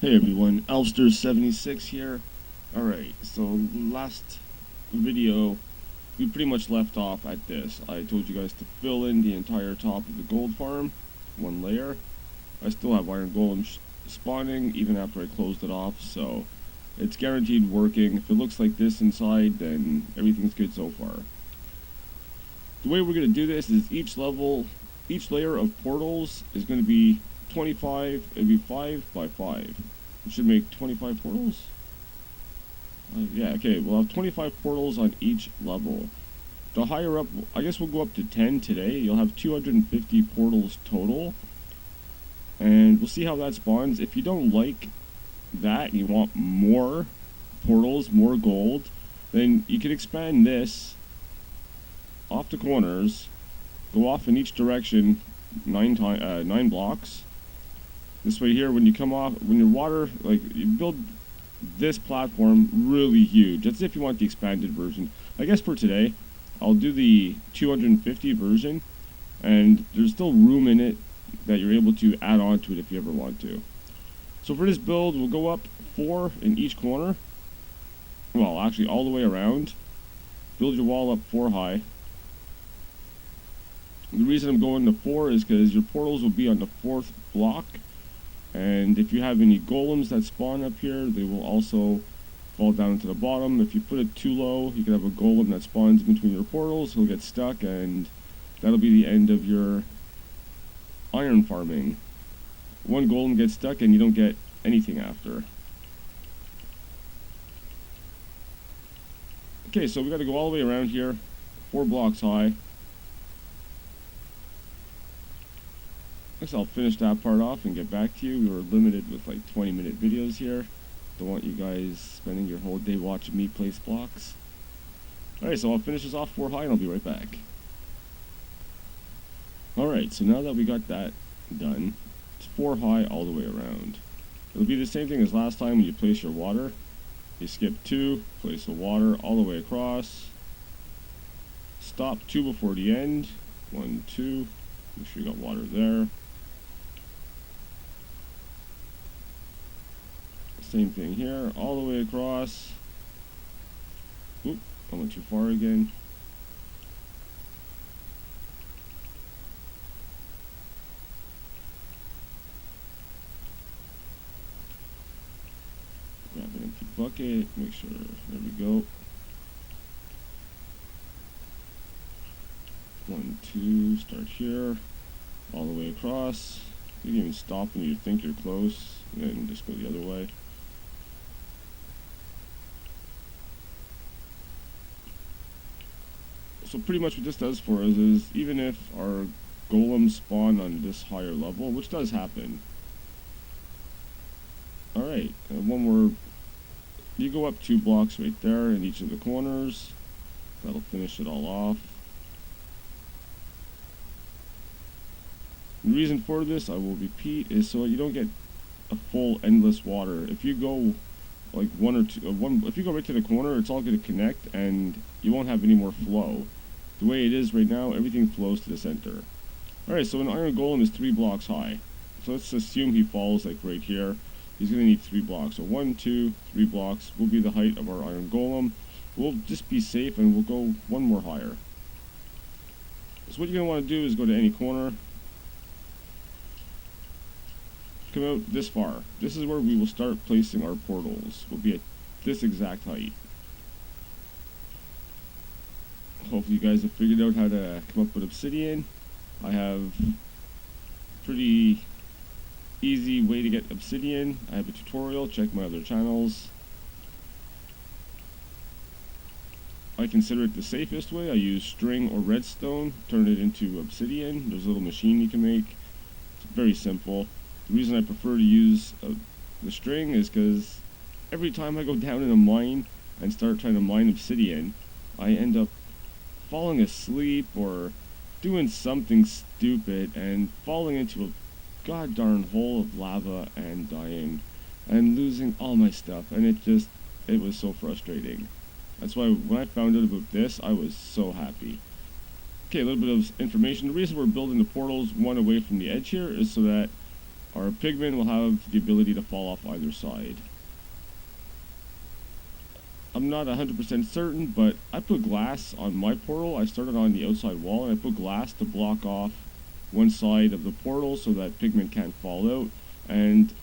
Hey everyone, Elfster76 here. Alright, so last video, we pretty much left off at this. I told you guys to fill in the entire top of the gold farm, one layer. I still have iron golems spawning even after I closed it off, so it's guaranteed working. If it looks like this inside, then everything's good so far. The way we're going to do this is each layer of portals is going to be 25, it'd be 5 by 5. It should make 25 portals? Yeah, okay, we'll have 25 portals on each level. The higher up, I guess we'll go up to 10 today. You'll have 250 portals total. And we'll see how that spawns. If you don't like that and you want more portals, more gold, then you can expand this off the corners, go off in each direction 9 blocks. This way here, when you come off, when your water, like, you build this platform really huge. That's if you want the expanded version. I guess for today, I'll do the 250 version, and there's still room in it that you're able to add on to it if you ever want to. So for this build, we'll go up 4 in each corner. Well, actually all the way around. Build your wall up 4 high. The reason I'm going to 4 is because your portals will be on the 4th block. And if you have any golems that spawn up here, they will also fall down into the bottom. If you put it too low, you can have a golem that spawns between your portals. He'll get stuck, and that'll be the end of your iron farming. One golem gets stuck, and you don't get anything after. Okay, so we got to go all the way around here, 4 blocks high. I guess I'll finish that part off and get back to you. We were limited with like 20-minute videos here. Don't want you guys spending your whole day watching me place blocks. Alright, so I'll finish this off 4 high and I'll be right back. Alright, so now that we got that done, it's 4 high all the way around. It'll be the same thing as last time when you place your water. You skip 2, place the water all the way across. Stop 2 before the end. 1, 2. Make sure you got water there. Same thing here, all the way across. Oop, I went too far again. Grab an empty bucket, make sure, there we go. 1, 2, start here, all the way across. You can even stop when you think you're close, and then just go the other way. So pretty much what this does for us is, even if our golems spawn on this higher level, which does happen. Alright, you go up 2 blocks right there in each of the corners. That'll finish it all off. The reason for this, I will repeat, is so you don't get a full endless water. If you go like if you go right to the corner, it's all going to connect and you won't have any more flow. The way it is right now, everything flows to the center. Alright, so an iron golem is 3 blocks high. So let's assume he falls like right here. He's going to need 3 blocks. So 1, 2, 3 blocks will be the height of our iron golem. We'll just be safe and we'll go 1 more higher. So what you're going to want to do is go to any corner. Come out this far. This is where we will start placing our portals. We'll be at this exact height. Hopefully you guys have figured out how to come up with obsidian. I have pretty easy way to get obsidian. I have a tutorial, check my other channels. I consider it the safest way. I use string or redstone, turn it into obsidian. There's a little machine you can make. It's very simple. The reason I prefer to use the string is because every time I go down in a mine and start trying to mine obsidian, I end up falling asleep or doing something stupid and falling into a god-darn hole of lava and dying and losing all my stuff, and it was so frustrating. That's why when I found out about this, I was so happy. Okay, a little bit of information. The reason we're building the portals one away from the edge here is so that our pigmen will have the ability to fall off either side. I'm not 100% certain, but I put glass on my portal. I started on the outside wall, and I put glass to block off one side of the portal so that pigmen can't fall out. And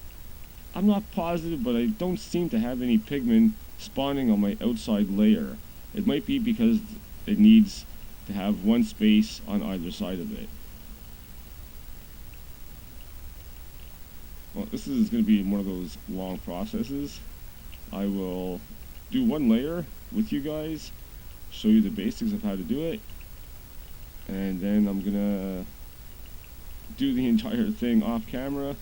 I'm not positive, but I don't seem to have any pigmen spawning on my outside layer. It might be because it needs to have one space on either side of it. Well, this is going to be one of those long processes. I will do one layer with you guys, show you the basics of how to do it, and then I'm going to do the entire thing off camera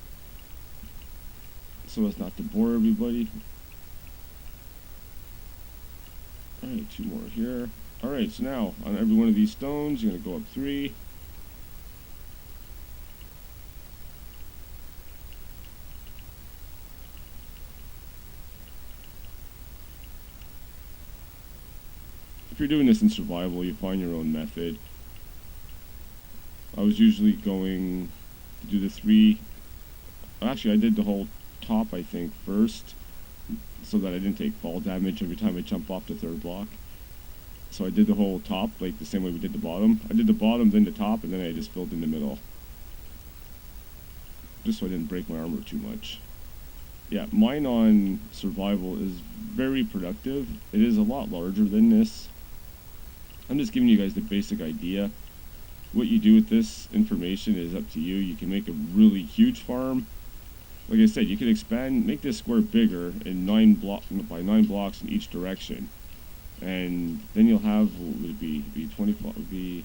so as not to bore everybody. Alright, 2 more here. Alright, so now on every one of these stones, you're going to go up 3. If you're doing this in survival, you find your own method. I was usually going to do the 3. Actually, I did the whole top, I think, first, so that I didn't take fall damage every time I jump off the 3rd block. So I did the whole top, like the same way we did the bottom. I did the bottom, then the top, and then I just filled in the middle. Just so I didn't break my armor too much. Yeah, mine on survival is very productive. It is a lot larger than this. I'm just giving you guys the basic idea. What you do with this information is up to you. You can make a really huge farm. Like I said, you can expand, make this square bigger in 9 blocks in each direction. And then you'll have, what would it be? It'd be 25, it would be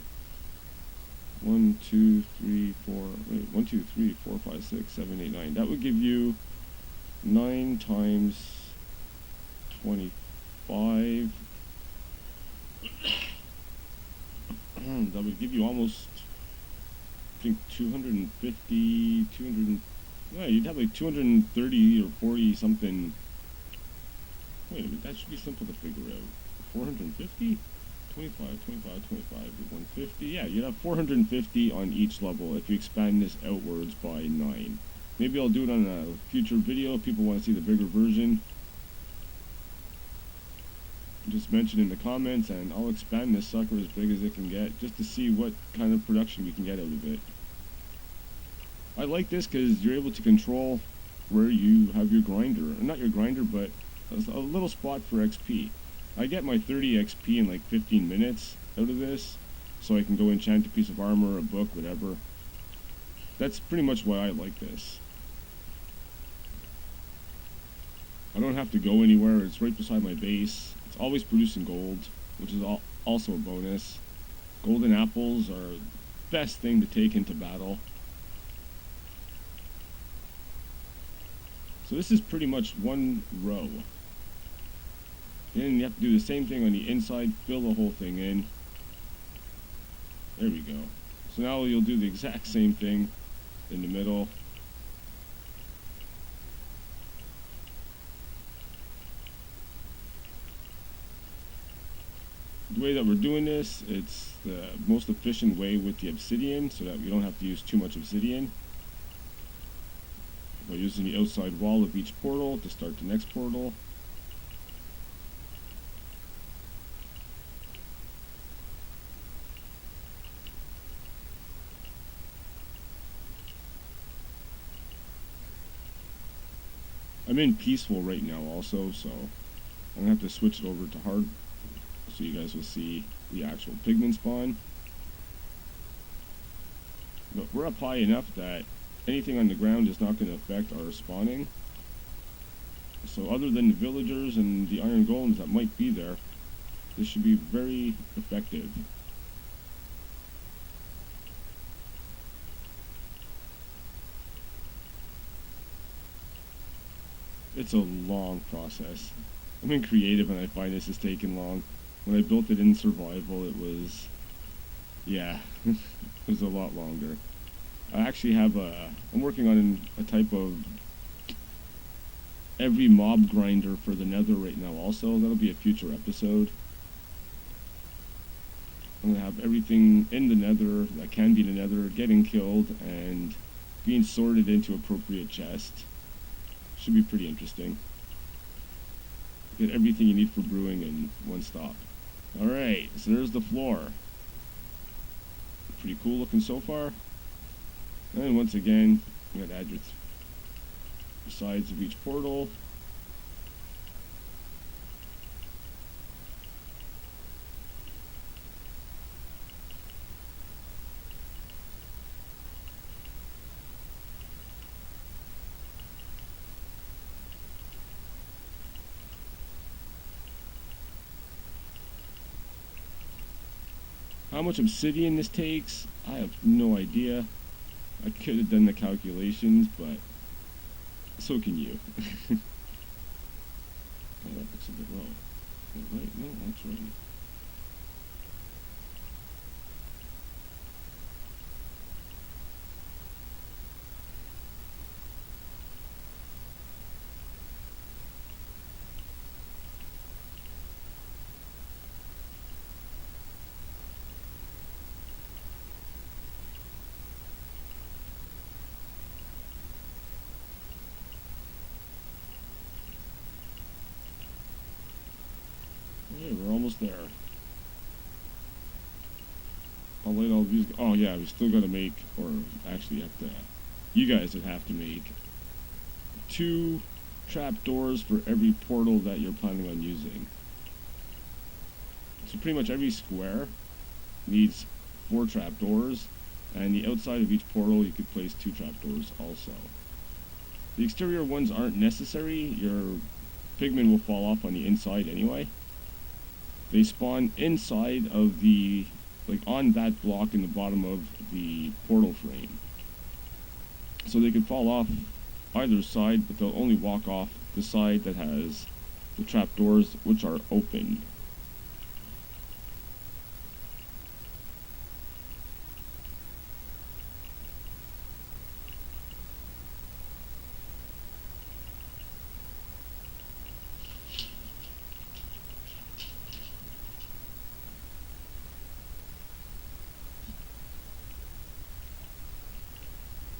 1, 2, 3, 4, wait, 1, 2, 3, 4, 5, 6, 7, 8, 9. That would give you 9 times 25. That would give you almost, I think, 250, 200, yeah, you'd have like 230 or 40 something. Wait a minute, that should be simple to figure out. 450? 25, 25, 25, 150. Yeah, you'd have 450 on each level if you expand this outwards by 9. Maybe I'll do it on a future video if people want to see the bigger version. Just mention in the comments and I'll expand this sucker as big as it can get just to see what kind of production we can get out of it. I like this because you're able to control where you have your grinder. Not your grinder, but a little spot for XP. I get my 30 XP in like 15 minutes out of this, so I can go enchant a piece of armor, a book, whatever. That's pretty much why I like this. I don't have to go anywhere, it's right beside my base. It's always producing gold, which is also a bonus. Golden apples are the best thing to take into battle. So this is pretty much one row. Then you have to do the same thing on the inside, fill the whole thing in. There we go. So now you'll do the exact same thing in the middle. The way that we're doing this, it's the most efficient way with the obsidian so that we don't have to use too much obsidian. By using the outside wall of each portal to start the next portal. I'm in peaceful right now also, so I'm going to have to switch it over to hard so you guys will see the actual pigmen spawn. But we're up high enough that anything on the ground is not going to affect our spawning. So other than the villagers and the iron golems that might be there, this should be very effective. It's a long process. I'm in creative and I find this is taking long. When I built it in survival, it was, yeah, it was a lot longer. I actually have I'm working on a type of every mob grinder for the nether right now also. That'll be a future episode. I'm going to have everything in the nether that can be in the nether getting killed and being sorted into appropriate chests. Should be pretty interesting. Get everything you need for brewing in one stop. Alright, so there's the floor. Pretty cool looking so far. And once again, you gotta add your sides of each portal. How much obsidian this takes, I have no idea. I could have done the calculations, but so can you. Oh, that looks a bit low. Wait, no, that's right. Okay, we're almost there. I'll let all these. Oh yeah, we still gotta make, or actually have to. You guys would have to make 2 trapdoors for every portal that you're planning on using. So pretty much every square needs 4 trapdoors, and the outside of each portal you could place 2 trapdoors also. The exterior ones aren't necessary. Your pigmen will fall off on the inside anyway. They spawn inside of the, like on that block in the bottom of the portal frame. So they can fall off either side, but they'll only walk off the side that has the trapdoors, which are open.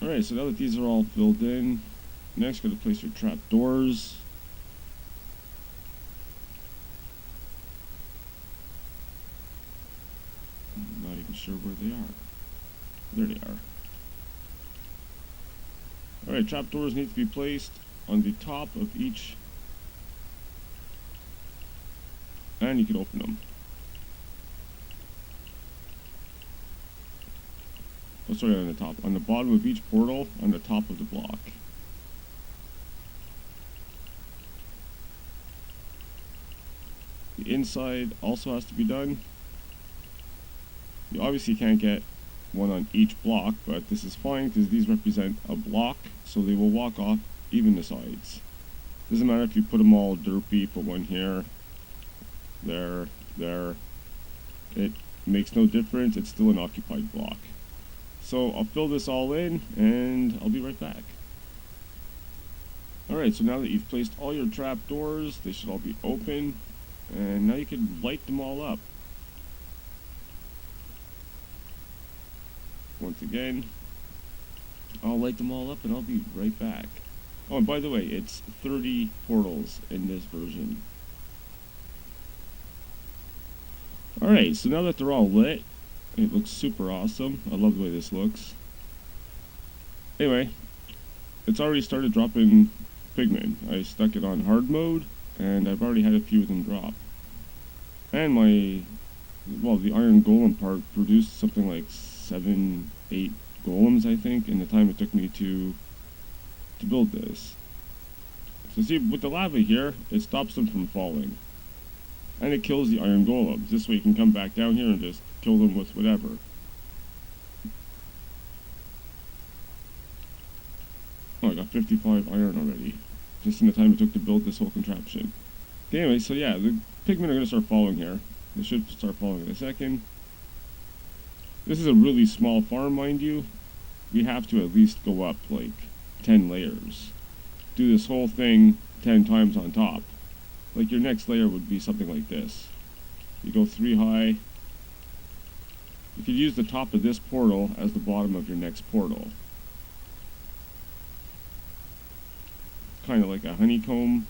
Alright, so now that these are all filled in, next gotta place your trapdoors. I'm not even sure where they are. There they are. Alright, trapdoors need to be placed on the top of each, and you can open them. Oh, sorry, on the top. On the bottom of each portal, on the top of the block. The inside also has to be done. You obviously can't get one on each block, but this is fine because these represent a block, so they will walk off even the sides. Doesn't matter if you put them all derpy, put one here, there, there. It makes no difference, it's still an occupied block. So I'll fill this all in, and I'll be right back. Alright, so now that you've placed all your trapdoors, they should all be open, and now you can light them all up. Once again, I'll light them all up and I'll be right back. Oh, and by the way, it's 30 portals in this version. Alright, so now that they're all lit, it looks super awesome. I love the way this looks. Anyway, it's already started dropping pigmen. I stuck it on hard mode, and I've already had a few of them drop. And the iron golem part produced something like 7, 8 golems, I think, in the time it took me to build this. So see, with the lava here, it stops them from falling. And it kills the iron golems. This way you can come back down here and just kill them with whatever. Oh, I got 55 iron already. Just in the time it took to build this whole contraption. Okay, anyway, so yeah, the pigmen are going to start falling here. They should start falling in a second. This is a really small farm, mind you. We have to at least go up, like, 10 layers. Do this whole thing 10 times on top. Like, your next layer would be something like this. You go 3 high. You could use the top of this portal as the bottom of your next portal. kind of like a honeycomb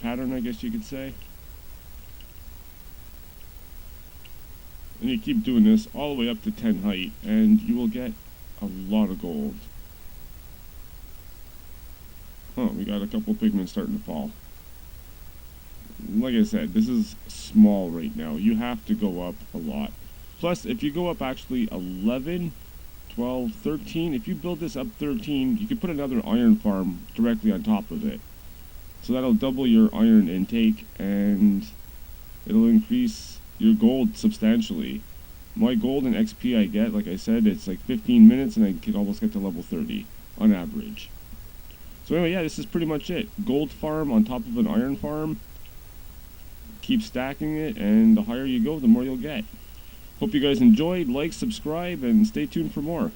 pattern, I guess you could say. And you keep doing this all the way up to 10 height, and you will get a lot of gold. Oh, we got a couple pigments starting to fall. Like I said, this is small right now. You have to go up a lot. Plus, if you go up actually 11, 12, 13, if you build this up 13, you could put another iron farm directly on top of it. So that'll double your iron intake, and it'll increase your gold substantially. My gold and XP I get, like I said, it's like 15 minutes, and I can almost get to level 30 on average. So anyway, yeah, this is pretty much it. Gold farm on top of an iron farm. Keep stacking it, and the higher you go, the more you'll get. Hope you guys enjoyed. Like, subscribe, and stay tuned for more.